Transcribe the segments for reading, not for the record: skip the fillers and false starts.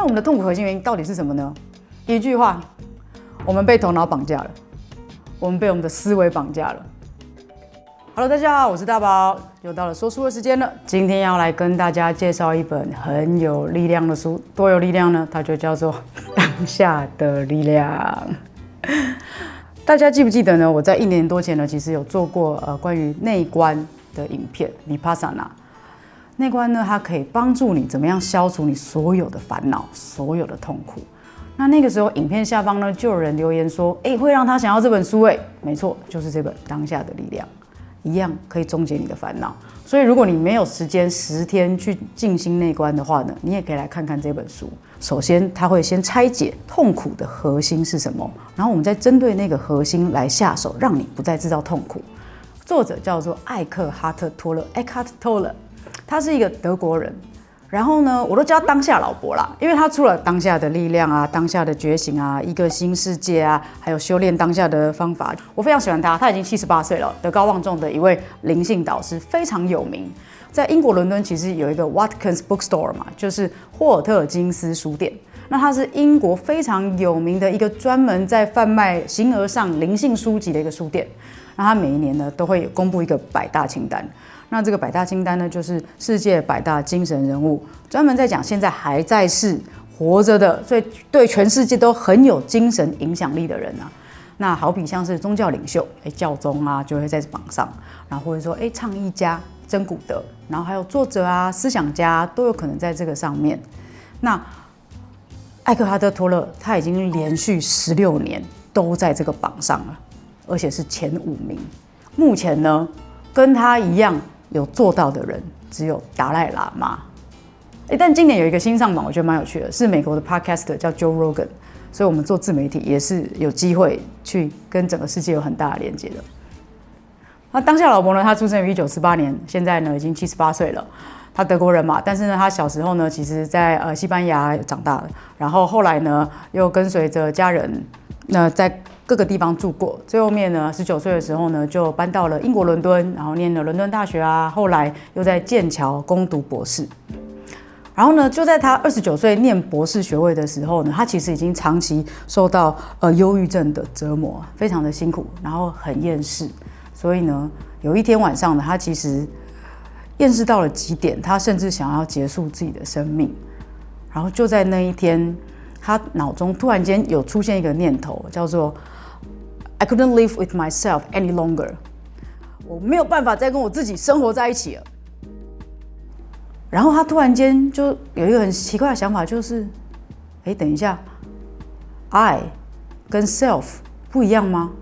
我们的痛苦核心原因到底是什么呢？一句话，我们被头脑绑架了，我们被我们的思维绑架了。Hello， 大家好，我是大宝，又到了说书的时间了。今天要来跟大家介绍一本很有力量的书，多有力量呢？它就叫做《当下的力量》。大家记不记得呢？我在1年多前呢，其实有做过关于内观的影片 Vipassana。内观呢，它可以帮助你怎么样消除你所有的烦恼、所有的痛苦。那个时候，影片下方呢，就有人留言说：“会让他想要这本书。”没错，就是这本《当下的力量》。一样可以终结你的烦恼，所以如果你没有时间10天去静心内观的话呢，你也可以来看看这本书。首先，它会先拆解痛苦的核心是什么，然后我们再针对那个核心来下手，让你不再制造痛苦。作者叫做艾克哈特·托勒 （Eckhart Tolle），他是一个德国人。然后呢，我都叫他当下老伯啦，因为他出了《当下的力量》啊，《当下的觉醒》啊，《一个新世界》啊，还有修炼当下的方法。我非常喜欢他，他已经78岁了，德高望重的一位灵性导师，非常有名。在英国伦敦其实有一个 Watkins Bookstore 嘛，就是霍尔特金斯书店。那它是英国非常有名的一个专门在贩卖形而上灵性书籍的一个书店。那它每一年呢都会公布一个100大清单。那这个100大清单呢，就是世界100大精神人物，专门在讲现在还在世活着的，所以对全世界都很有精神影响力的人啊。那好比像是宗教领袖，教宗啊就会在榜上，然后或者说倡议家珍古德，然后还有作者啊、思想家都有可能在这个上面。那艾克哈特·托勒他已经连续16年都在这个榜上了，而且是前5名。目前呢，跟他一样有做到的人只有达赖喇嘛。但今年有一个新上榜，我觉得蛮有趣的，是美国的 podcaster 叫 Joe Rogan， 所以我们做自媒体也是有机会去跟整个世界有很大的连接的。那当下老伯呢，他出生于1948年，现在呢已经78岁了。他德国人嘛，但是呢，他小时候呢，其实在西班牙长大的，然后后来呢，又跟随着家人，在各个地方住过，最后面呢，19岁的时候呢，就搬到了英国伦敦，然后念了伦敦大学啊，后来又在剑桥攻读博士。然后呢，就在他29岁念博士学位的时候呢，他其实已经长期受到忧郁症的折磨，非常的辛苦，然后很厌世。所以呢，有一天晚上呢，他其实厌世到了极点，他甚至想要结束自己的生命。然后就在那一天，他脑中突然间有出现一个念头，叫做 I couldn't live with myself any longer， 我没有办法再跟我自己生活在一起了。然后他突然间就有一个很奇怪的想法，就是等一下 I 跟 self 不一样吗？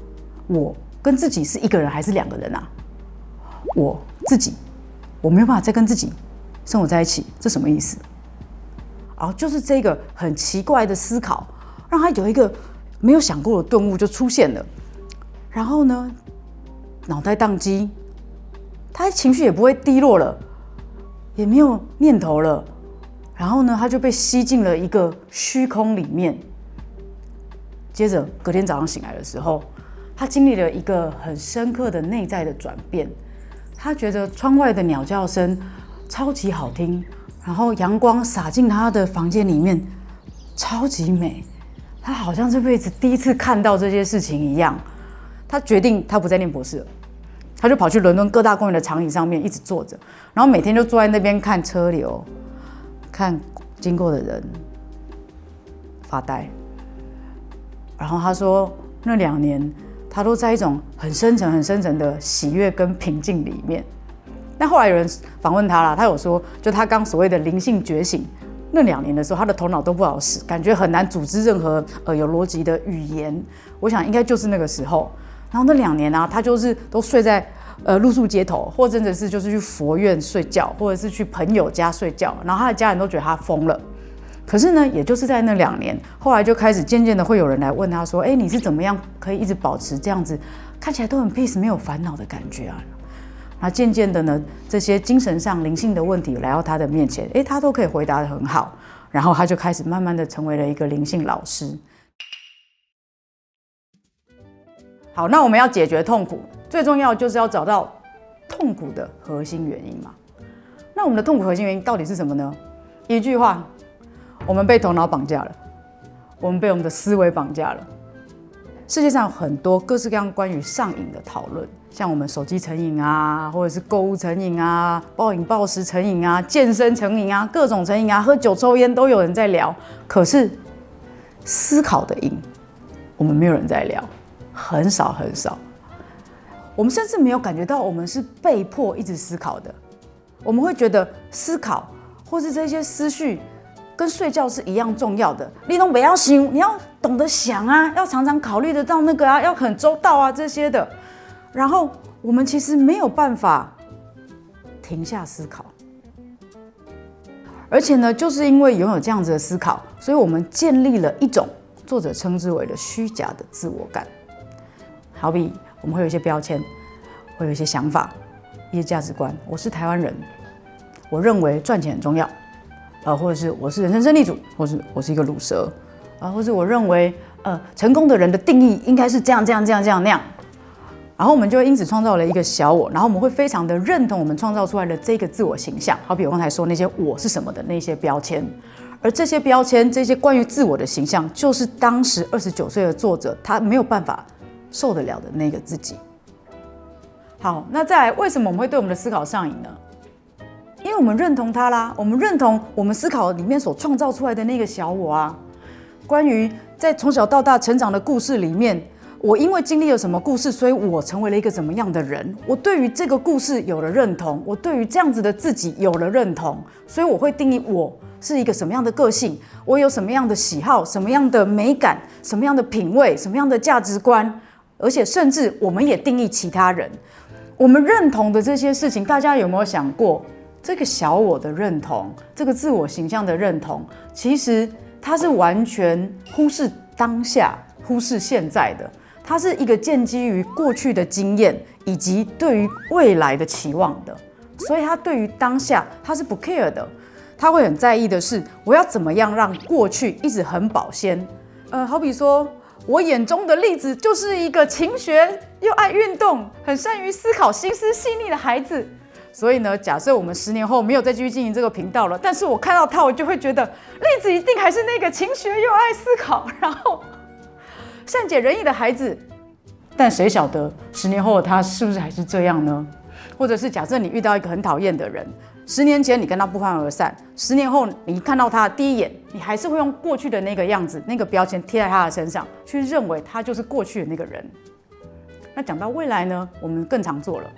我跟自己是一个人还是2个人啊？我自己我没有办法再跟自己生活在一起，这什么意思？然后就是这个很奇怪的思考，让他有一个没有想过的顿悟就出现了。然后呢，脑袋宕机，他情绪也不会低落了，也没有念头了。然后呢，他就被吸进了一个虚空里面。接着隔天早上醒来的时候，他经历了一个很深刻的内在的转变。他觉得窗外的鸟叫声超级好听，然后阳光洒进他的房间里面，超级美。他好像这辈子第一次看到这些事情一样。他决定他不再念博士了，他就跑去伦敦各大公园的长椅上面一直坐着，然后每天就坐在那边看车流，看经过的人，发呆。然后他说，那2年他都在一种很深沉的喜悦跟平静里面。但后来有人访问他啦，他有说，就他刚所谓的灵性觉醒那2年的时候，他的头脑都不好使，感觉很难组织任何有逻辑的语言。我想应该就是那个时候。然后那2年啊，他就是都睡在露宿街头，或者是就是去佛院睡觉，或者是去朋友家睡觉，然后他的家人都觉得他疯了。可是呢，也就是在那2年，后来就开始渐渐的会有人来问他说：“你是怎么样可以一直保持这样子，看起来都很 peace 没有烦恼的感觉啊？”那渐渐的呢，这些精神上灵性的问题来到他的面前，他都可以回答得很好。然后他就开始慢慢的成为了一个灵性老师。好，那我们要解决痛苦，最重要就是要找到痛苦的核心原因嘛。那我们的痛苦核心原因到底是什么呢？一句话，我们被头脑绑架了，我们被我们的思维绑架了。世界上有很多各式各样关于上瘾的讨论，像我们手机成瘾啊，或者是购物成瘾啊，暴饮暴食成瘾啊，健身成瘾啊，各种成瘾啊，喝酒抽烟都有人在聊。可是思考的瘾，我们没有人在聊，很少很少。我们甚至没有感觉到我们是被迫一直思考的。我们会觉得思考或是这些思绪跟睡觉是一样重要的。你都不要想，你要懂得想啊，要常常考虑得到那个啊，要很周到啊这些的。然后我们其实没有办法停下思考，而且呢，就是因为拥有这样子的思考，所以我们建立了一种作者称之为的虚假的自我感。好比我们会有一些标签，会有一些想法，一些价值观。我是台湾人，我认为赚钱很重要，或者是我是人生胜利组，或是我是一个鲁蛇，或者我认为成功的人的定义应该是这样那样。然后我们就因此创造了一个小我，然后我们会非常的认同我们创造出来的这个自我形象。好比我刚才说那些我是什么的那些标签，而这些标签，这些关于自我的形象，就是当时29岁的作者他没有办法受得了的那个自己。好，那再来，为什么我们会对我们的思考上瘾呢？因为我们认同它啦，我们认同我们思考里面所创造出来的那个小我啊。关于在从小到大成长的故事里面，我因为经历了什么故事，所以我成为了一个怎么样的人。我对于这个故事有了认同，我对于这样子的自己有了认同，所以我会定义我是一个什么样的个性，我有什么样的喜好，什么样的美感，什么样的品味，什么样的价值观，而且甚至我们也定义其他人。我们认同的这些事情，大家有没有想过，这个小我的认同，这个自我形象的认同，其实它是完全忽视当下、忽视现在的。它是一个建基于过去的经验以及对于未来的期望的，所以他对于当下他是不 care 的，他会很在意的是我要怎么样让过去一直很保鲜。好比说我眼中的例子就是一个勤学又爱运动、很善于思考、心思细腻的孩子。所以呢，假设我们10年后没有再继续经营这个频道了，但是我看到他，我就会觉得例子一定还是那个勤学又爱思考，然后善解人意的孩子。但谁晓得10年后的他是不是还是这样呢？或者是假设你遇到一个很讨厌的人，10年前你跟他不欢而散，10年后你看到他的第一眼，你还是会用过去的那个样子、那个标签贴在他的身上，去认为他就是过去的那个人。那讲到未来呢，我们更常做了。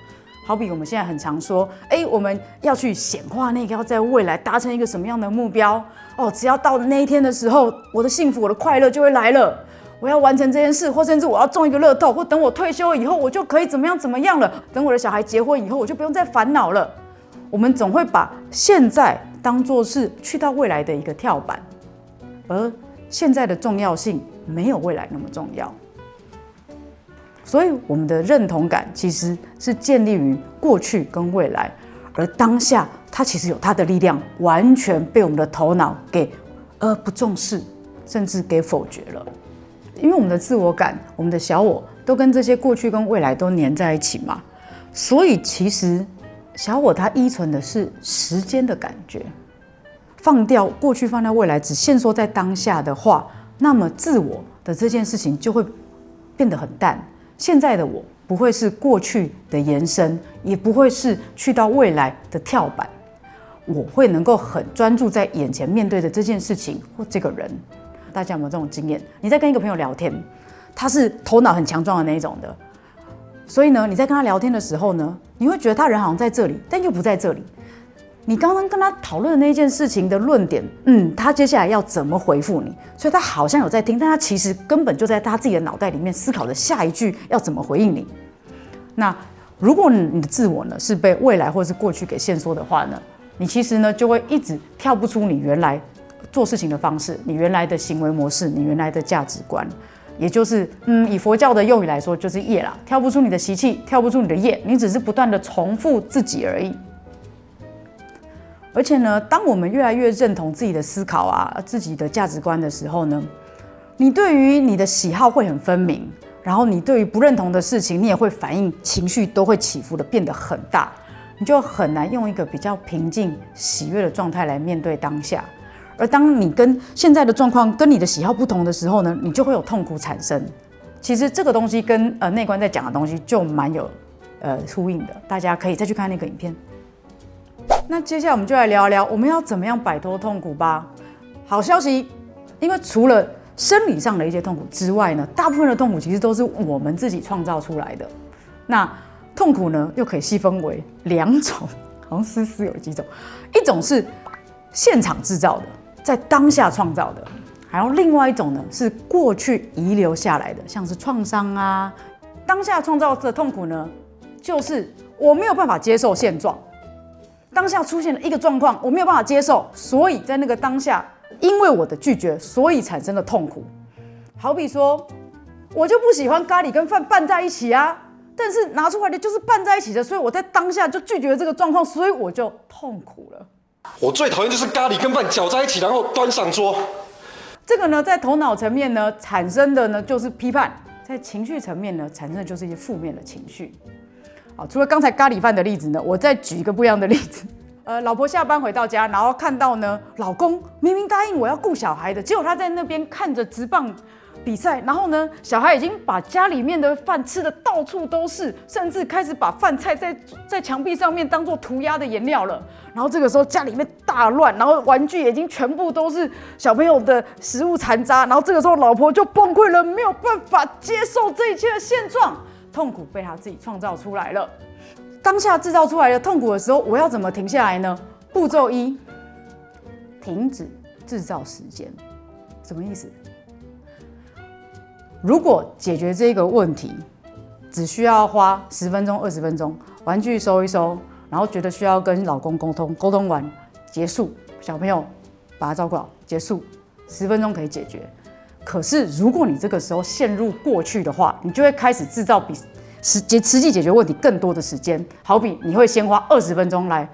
好比我们现在很常说，我们要去显化那个要在未来达成一个什么样的目标哦，只要到了那一天的时候，我的幸福、我的快乐就会来了。我要完成这件事，或甚至我要中一个乐透，或等我退休以后，我就可以怎么样了。等我的小孩结婚以后，我就不用再烦恼了。我们总会把现在当作是去到未来的一个跳板，而现在的重要性没有未来那么重要。所以我们的认同感其实是建立于过去跟未来，而当下它其实有它的力量，完全被我们的头脑给不重视，甚至给否决了。因为我们的自我感、我们的小我都跟这些过去跟未来都黏在一起嘛，所以其实小我它依存的是时间的感觉。放掉过去，放掉未来，只限缩在当下的话，那么自我的这件事情就会变得很淡。现在的我不会是过去的延伸，也不会是去到未来的跳板，我会能够很专注在眼前面对的这件事情或这个人。大家有没有这种经验？你在跟一个朋友聊天，他是头脑很强壮的那一种的，所以呢，你在跟他聊天的时候呢，你会觉得他人好像在这里，但又不在这里。你刚刚跟他讨论的那件事情的论点，他接下来要怎么回复你？所以他好像有在听，但他其实根本就在他自己的脑袋里面思考着下一句要怎么回应你。那如果你的自我呢是被未来或是过去给限缩的话呢，你其实呢就会一直跳不出你原来做事情的方式，你原来的行为模式，你原来的价值观，也就是以佛教的用语来说，就是业啦，跳不出你的习气，跳不出你的业，你只是不断的重复自己而已。而且呢，当我们越来越认同自己的思考啊、自己的价值观的时候呢，你对于你的喜好会很分明，然后你对于不认同的事情，你也会反应情绪都会起伏的变得很大，你就很难用一个比较平静、喜悦的状态来面对当下。而当你跟现在的状况跟你的喜好不同的时候呢，你就会有痛苦产生。其实这个东西跟内观在讲的东西就蛮有呼应的，大家可以再去看那个影片。那接下来我们就来聊一聊我们要怎么样摆脱痛苦吧。好消息，因为除了生理上的一些痛苦之外呢，大部分的痛苦其实都是我们自己创造出来的。那痛苦呢，又可以细分为2种，好像思有几种，一种是现场制造的，在当下创造的，然后另外一种呢是过去遗留下来的，像是创伤啊。当下创造的痛苦呢，就是我没有办法接受现状。当下出现了一个状况，我没有办法接受，所以在那个当下，因为我的拒绝，所以产生了痛苦。好比说，我就不喜欢咖喱跟饭拌在一起啊，但是拿出来的就是拌在一起的，所以我在当下就拒绝了这个状况，所以我就痛苦了。我最讨厌就是咖喱跟饭搅在一起，然后端上桌。这个呢，在头脑层面呢产生的呢就是批判，在情绪层面呢产生的就是一些负面的情绪。好，除了刚才咖喱饭的例子呢，我再举一个不一样的例子。老婆下班回到家，然后看到呢，老公明明答应我要顾小孩的，结果他在那边看着职棒比赛，然后呢，小孩已经把家里面的饭吃的到处都是，甚至开始把饭菜在墙壁上面当做涂鸦的颜料了。然后这个时候家里面大乱，然后玩具已经全部都是小朋友的食物残渣，然后这个时候老婆就崩溃了，没有办法接受这一切的现状。痛苦被他自己创造出来了。当下制造出来的痛苦的时候，我要怎么停下来呢？步骤1，停止制造时间。什么意思？如果解决这个问题只需要花10分钟、20分钟，玩具收一收，然后觉得需要跟老公沟通，沟通完结束，小朋友把他照顾好，结束，10分钟可以解决。可是，如果你这个时候陷入过去的话，你就会开始制造比实际解决问题更多的时间。好比你会先花20分钟来，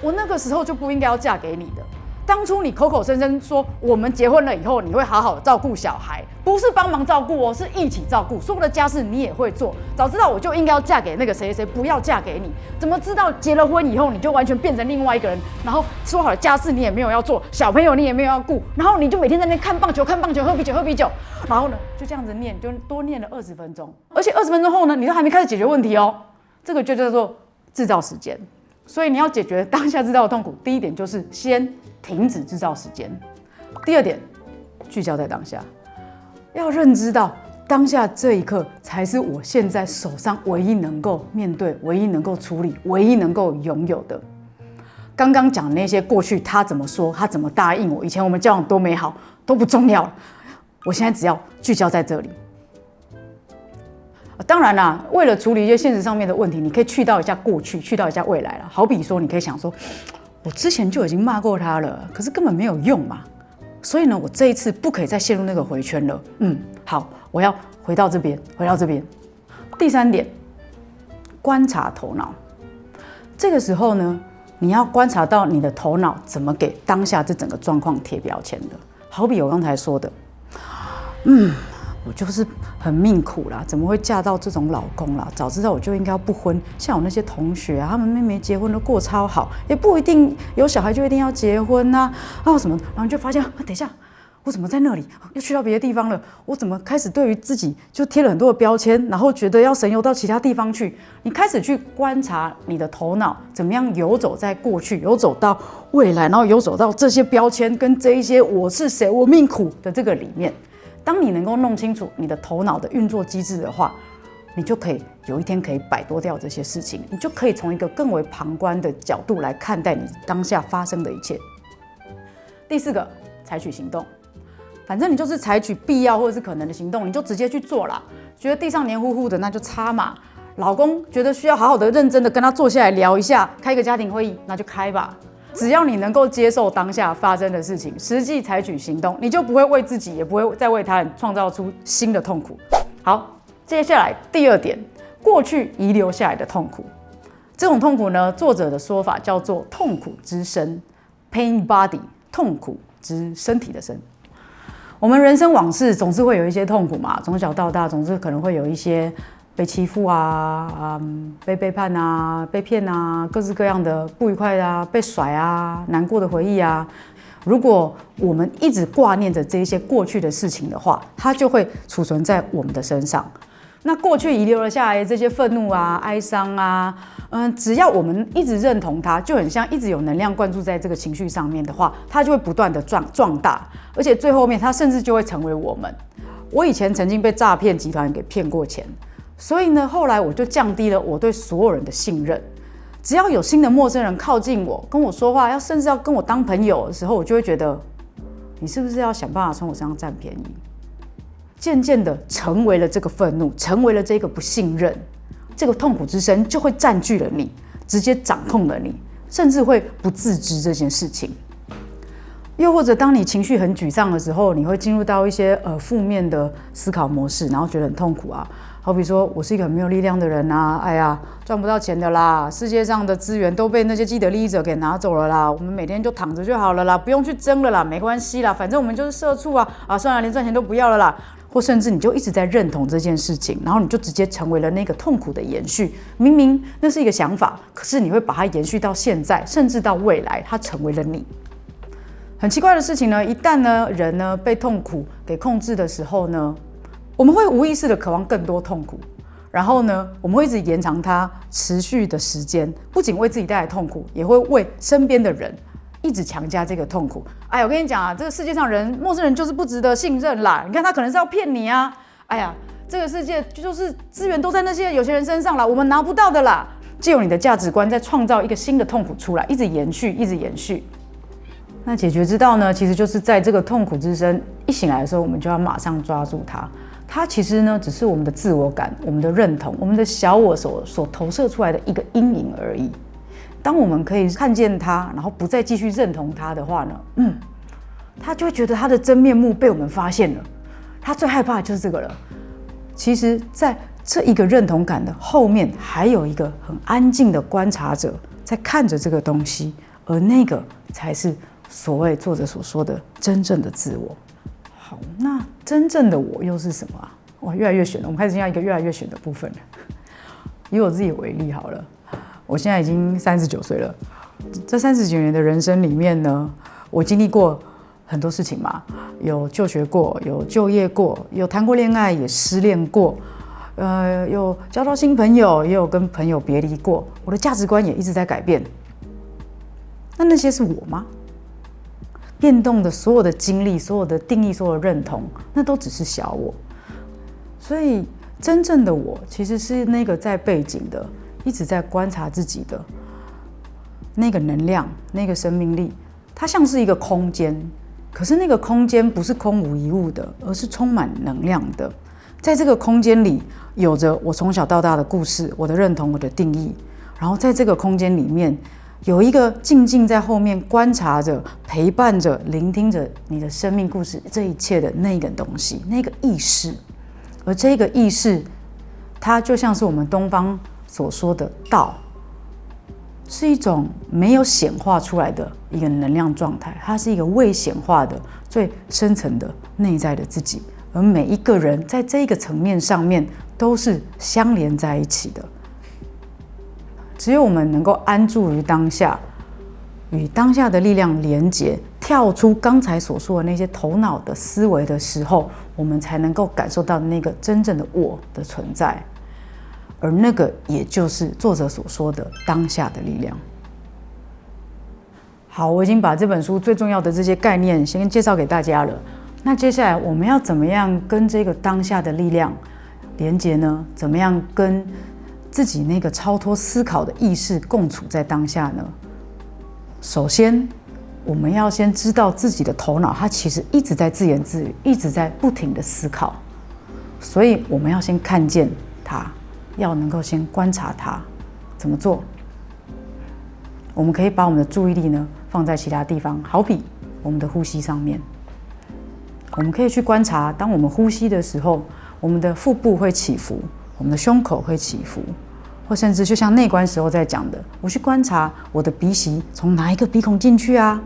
我那个时候就不应该要嫁给你的。当初你口口声声说我们结婚了以后你会好好照顾小孩，不是帮忙照顾哦，是一起照顾。所有的家事你也会做，早知道我就应该要嫁给那个谁谁谁，不要嫁给你。怎么知道结了婚以后你就完全变成另外一个人？然后说好的家事你也没有要做，小朋友你也没有要顾，然后你就每天在那边看棒球、喝啤酒，然后呢就这样子念，就多念了20分钟，而且20分钟后呢，你都还没开始解决问题哦。这个就叫做制造时间。所以你要解决当下制造的痛苦，第一点就是先停止制造时间。第二点，聚焦在当下，要认知到当下这一刻才是我现在手上唯一能够面对、唯一能够处理、唯一能够拥有的。刚刚讲那些过去他怎么说、他怎么答应我，以前我们交往多美好都不重要了，我现在只要聚焦在这里。当然啦，为了处理一些现实上面的问题，你可以去到一下过去，去到一下未来了。好比说，你可以想说，我之前就已经骂过他了，可是根本没有用嘛。所以呢，我这一次不可以再陷入那个回圈了。好，我要回到这边，回到这边。第三点，观察头脑。这个时候呢，你要观察到你的头脑怎么给当下这整个状况贴标签的。好比我刚才说的，我就是很命苦啦，怎么会嫁到这种老公啦？早知道我就应该要不婚。像我那些同学啊，他们妹妹结婚都过超好，也不一定有小孩就一定要结婚啊什么。然后你就发现，等一下，我怎么在那里又去到别的地方了？我怎么开始对于自己就贴了很多的标签，然后觉得要神游到其他地方去？你开始去观察你的头脑怎么样游走在过去，游走到未来，然后游走到这些标签跟这一些我是谁，我命苦的这个里面。当你能够弄清楚你的头脑的运作机制的话，你就可以有一天可以摆脱掉这些事情，你就可以从一个更为旁观的角度来看待你当下发生的一切。第四个，采取行动。反正你就是采取必要或者是可能的行动，你就直接去做啦。觉得地上黏糊糊的，那就擦嘛。老公觉得需要好好的、认真的跟他坐下来聊一下，开一个家庭会议，那就开吧。只要你能够接受当下发生的事情，实际采取行动，你就不会为自己，也不会再为他人创造出新的痛苦。好，接下来第二点，过去遗留下来的痛苦。这种痛苦呢，作者的说法叫做痛苦之身 （pain body）， 痛苦之身体的身。我们人生往事总是会有一些痛苦嘛，从小到大总是可能会有一些被欺负啊，被背叛啊，被骗啊，各式各样的不愉快啊，被甩啊，难过的回忆啊。如果我们一直挂念着这一些过去的事情的话，它就会储存在我们的身上。那过去遗留了下来的这些愤怒啊、哀伤啊，只要我们一直认同它，就很像一直有能量灌注在这个情绪上面的话，它就会不断的壮大，而且最后面它甚至就会成为我们。我以前曾经被诈骗集团给骗过钱，所以呢，后来我就降低了我对所有人的信任。只要有新的陌生人靠近我，跟我说话，甚至要跟我当朋友的时候，我就会觉得，你是不是要想办法从我身上占便宜？渐渐的成为了这个愤怒，成为了这个不信任，这个痛苦之声就会占据了你，直接掌控了你，甚至会不自知这件事情。又或者当你情绪很沮丧的时候，你会进入到一些负面的思考模式，然后觉得很痛苦啊。好比说我是一个很没有力量的人啊，哎呀，赚不到钱的啦，世界上的资源都被那些既得利益者给拿走了啦，我们每天就躺着就好了啦，不用去争了啦，没关系啦，反正我们就是社畜啊，算了，连赚钱都不要了啦。或甚至你就一直在认同这件事情，然后你就直接成为了那个痛苦的延续。明明那是一个想法，可是你会把它延续到现在，甚至到未来，它成为了你。很奇怪的事情呢，一旦呢人呢被痛苦给控制的时候呢，我们会无意识的渴望更多痛苦，然后呢，我们会一直延长它持续的时间，不仅为自己带来痛苦，也会为身边的人一直强加这个痛苦。哎呀，我跟你讲啊，这个世界上陌生人就是不值得信任啦。你看他可能是要骗你啊。哎呀，这个世界就是资源都在那些有钱人身上啦，我们拿不到的啦。藉由你的价值观，再创造一个新的痛苦出来，一直延续，一直延续。那解决之道呢，其实就是在这个痛苦之声一醒来的时候，我们就要马上抓住它。它其实呢，只是我们的自我感、我们的认同、我们的小我所投射出来的一个阴影而已。当我们可以看见它，然后不再继续认同它的话呢，他就会觉得他的真面目被我们发现了。他最害怕的就是这个了。其实，在这一个认同感的后面，还有一个很安静的观察者在看着这个东西，而那个才是所谓作者所说的真正的自我。好，那真正的我又是什么啊？哇，越来越玄了。我们开始进入一个越来越玄的部分了。以我自己为例好了。我现在已经39岁了，这39年的人生里面呢，我经历过很多事情嘛，有就学过，有就业过，有谈过恋爱，也失恋过，有交到新朋友，也有跟朋友别离过，我的价值观也一直在改变。那些是我吗？变动的所有的经历、所有的定义、所有的认同，那都只是小我。所以真正的我，其实是那个在背景的。一直在观察自己的那个能量、那个生命力，它像是一个空间，可是那个空间不是空无一物的，而是充满能量的。在这个空间里，有着我从小到大的故事、我的认同、我的定义，然后在这个空间里面，有一个静静在后面观察着、陪伴着、聆听着你的生命故事这一切的那个东西，那个意识。而这个意识，它就像是我们东方所说的道，是一种没有显化出来的一个能量状态，它是一个未显化的最深层的内在的自己，而每一个人在这个层面上面都是相连在一起的。只有我们能够安住于当下，与当下的力量连结，跳出刚才所说的那些头脑的思维的时候，我们才能够感受到那个真正的我的存在。而那个也就是作者所说的当下的力量。好，我已经把这本书最重要的这些概念先介绍给大家了。那接下来我们要怎么样跟这个当下的力量连结呢？怎么样跟自己那个超脱思考的意识共处在当下呢？首先，我们要先知道自己的头脑，它其实一直在自言自语，一直在不停的思考，所以我们要先看见它。要能够先观察它，怎么做？我们可以把我们的注意力呢放在其他地方，好比我们的呼吸上面。我们可以去观察，当我们呼吸的时候，我们的腹部会起伏，我们的胸口会起伏，或甚至就像内观时候在讲的，我去观察我的鼻息从哪一个鼻孔进去啊，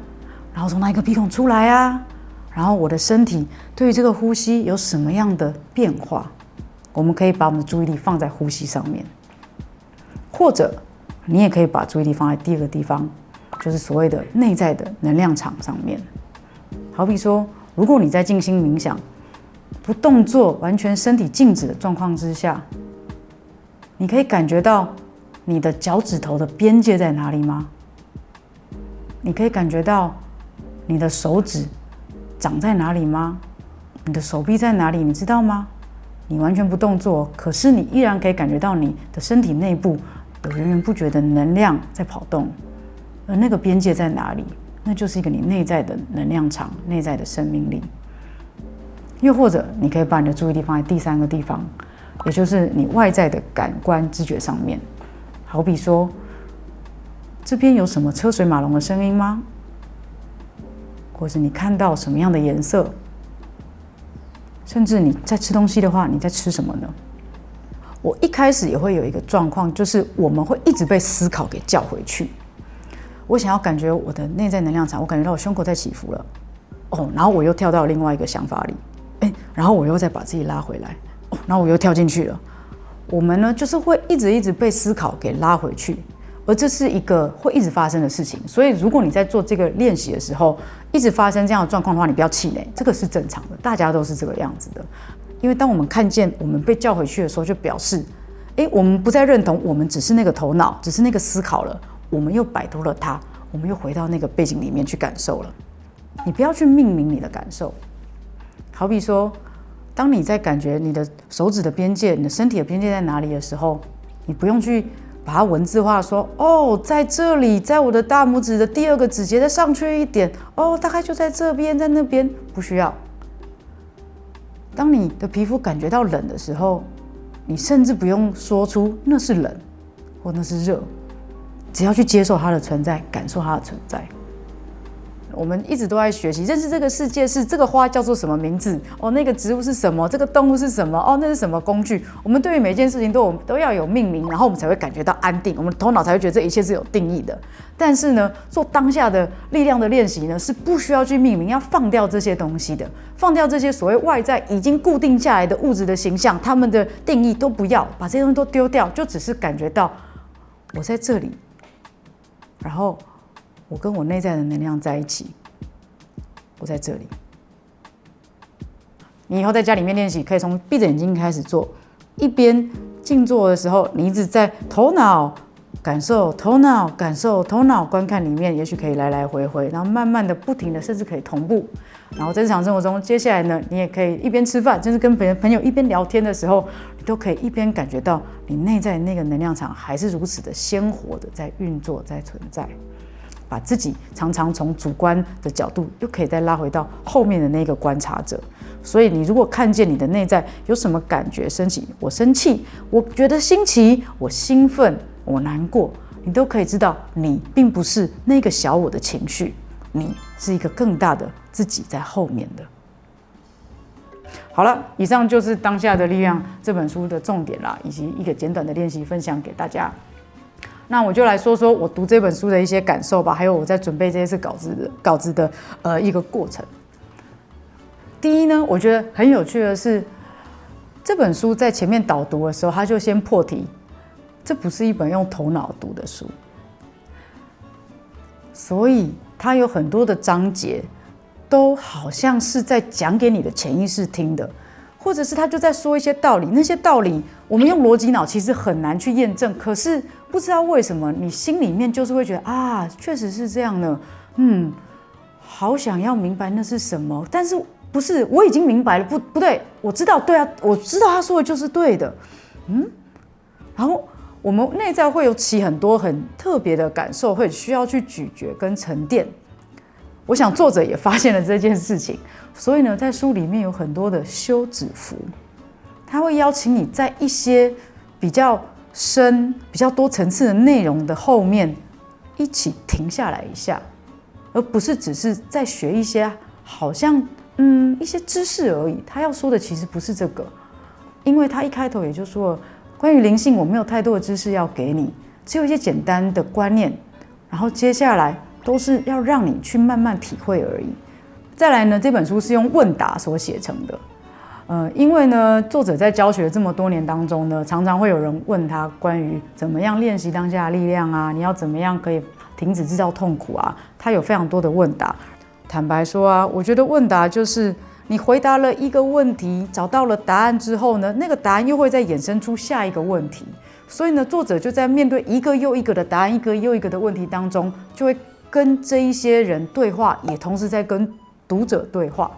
然后从哪一个鼻孔出来啊，然后我的身体对于这个呼吸有什么样的变化。我们可以把我们的注意力放在呼吸上面，或者你也可以把注意力放在第二个地方，就是所谓的内在的能量场上面。好比说，如果你在静心冥想，不动作，完全身体静止的状况之下，你可以感觉到你的脚趾头的边界在哪里吗？你可以感觉到你的手指长在哪里吗？你的手臂在哪里？你知道吗？你完全不动作，可是你依然可以感觉到你的身体内部有源源不绝的能量在跑动，而那个边界在哪里？那就是一个你内在的能量场，内在的生命力。又或者，你可以把你的注意力放在第3个地方，也就是你外在的感官知觉上面。好比说，这边有什么车水马龙的声音吗？或是你看到什么样的颜色？甚至你在吃东西的话，你在吃什么呢？我一开始也会有一个状况，就是我们会一直被思考给叫回去。我想要感觉我的内在能量场，我感觉到我胸口在起伏了，然后我又跳到另外一个想法里。然后我又再把自己拉回来，然后我又跳进去了。我们呢，就是会一直被思考给拉回去，而这是一个会一直发生的事情。所以，如果你在做这个练习的时候，一直发生这样的状况的话，你不要气馁，这个是正常的，大家都是这个样子的。因为当我们看见我们被叫回去的时候，就表示，我们不再认同我们只是那个头脑，只是那个思考了，我们又摆脱了它，我们又回到那个背景里面去感受了。你不要去命名你的感受。好比说，当你在感觉你的手指的边界、你的身体的边界在哪里的时候，你不用去把它文字化，说在这里，在我的大拇指的第2个指节再上去一点，大概就在这边，在那边，不需要。当你的皮肤感觉到冷的时候，你甚至不用说出那是冷或那是热，只要去接受它的存在，感受它的存在。我们一直都在学习，认识这个世界是这个花叫做什么名字那个植物是什么，这个动物是什么那是什么工具。我们对于每件事情都要有命名，然后我们才会感觉到安定，我们头脑才会觉得这一切是有定义的。但是呢，做当下的力量的练习呢，是不需要去命名，要放掉这些东西的，放掉这些所谓外在已经固定下来的物质的形象，他们的定义都不要，把这些东西都丢掉，就只是感觉到我在这里，然后我跟我内在的能量在一起，我在这里。你以后在家里面练习，可以从闭着眼睛开始做，一边静坐的时候，你一直在头脑感受、头脑感受、头脑观看里面，也许可以来来回回，然后慢慢的、不停的，甚至可以同步。然后在日常生活中，接下来呢，你也可以一边吃饭，甚至跟朋友一边聊天的时候，你都可以一边感觉到你内在那个能量场还是如此的鲜活的在运作、在存在。把自己常常从主观的角度，又可以再拉回到后面的那个观察者。所以，你如果看见你的内在有什么感觉升起，我生气，我觉得新奇，我兴奋，我难过，你都可以知道，你并不是那个小我的情绪，你是一个更大的自己在后面的。好了，以上就是《当下的力量》这本书的重点啦，以及一个简短的练习分享给大家。那我就来说说我读这本书的一些感受吧，还有我在准备这次稿子的一个过程。第一呢，我觉得很有趣的是，这本书在前面导读的时候，他就先破题，这不是一本用头脑读的书，所以它有很多的章节都好像是在讲给你的潜意识听的。或者是他就在说一些道理，那些道理我们用逻辑脑其实很难去验证，可是不知道为什么你心里面就是会觉得啊，确实是这样呢，好想要明白那是什么，但是不是我已经明白了，不对，我知道，对啊，我知道他说的就是对的，然后我们内在会有起很多很特别的感受，会需要去咀嚼跟沉淀。我想作者也发现了这件事情，所以呢，在书里面有很多的休止符，他会邀请你在一些比较深、比较多层次的内容的后面一起停下来一下，而不是只是在学一些好像一些知识而已。他要说的其实不是这个，因为他一开头也就说了，关于灵性我没有太多的知识要给你，只有一些简单的观念，然后接下来都是要让你去慢慢体会而已。再来呢，这本书是用问答所写成的。因为呢，作者在教学这么多年当中呢，常常会有人问他关于怎么样练习当下的力量啊，你要怎么样可以停止制造痛苦啊，他有非常多的问答。坦白说啊，我觉得问答就是你回答了一个问题，找到了答案之后呢，那个答案又会再衍生出下一个问题。所以呢，作者就在面对一个又一个的答案，一个又一个的问题当中，就会跟这一些人对话，也同时在跟读者对话。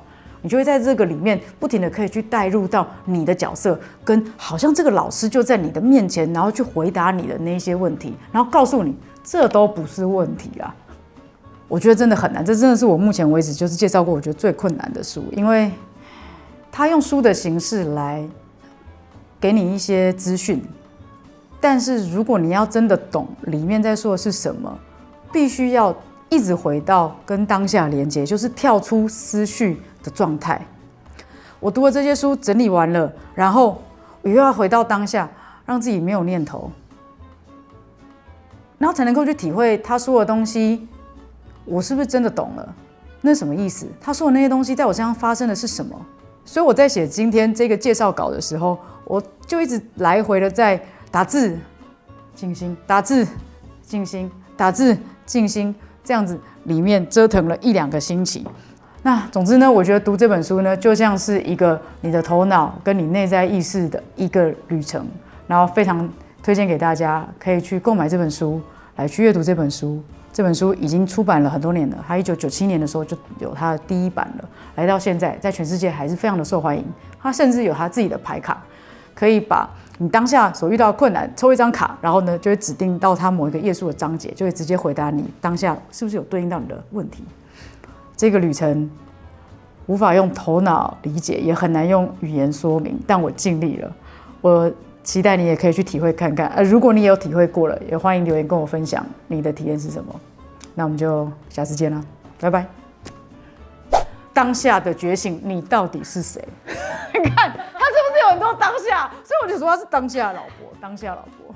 你就会在这个里面不停的可以去带入到你的角色，跟好像这个老师就在你的面前，然后去回答你的那些问题，然后告诉你这都不是问题啦。我觉得真的很难，这真的是我目前为止就是介绍过我觉得最困难的书，因为他用书的形式来给你一些资讯，但是如果你要真的懂里面在说的是什么，必须要一直回到跟当下连接，就是跳出思绪的状态。我读了这些书，整理完了，然后我又要回到当下，让自己没有念头，然后才能够去体会他说的东西，我是不是真的懂了？那什么意思？他说的那些东西在我身上发生的是什么？所以我在写今天这个介绍稿的时候，我就一直来回的在打字、静心、打字、静心、打字、静心，这样子里面折腾了1-2个星期。那总之呢，我觉得读这本书呢，就像是一个你的头脑跟你内在意识的一个旅程，然后非常推荐给大家，可以去购买这本书，来去阅读这本书。这本书已经出版了很多年了，它1997年的时候就有它的第1版了，来到现在，在全世界还是非常的受欢迎。它甚至有它自己的牌卡，可以把你当下所遇到的困难抽一张卡，然后呢就会指定到它某一个页数的章节，就会直接回答你当下是不是有对应到你的问题。这个旅程无法用头脑理解，也很难用语言说明，但我尽力了。我期待你也可以去体会看看。如果你也有体会过了，也欢迎留言跟我分享你的体验是什么。那我们就下次见啦，拜拜。当下的觉醒，你到底是谁？你看他是不是有很多当下？所以我就说他是当下老婆，当下老婆。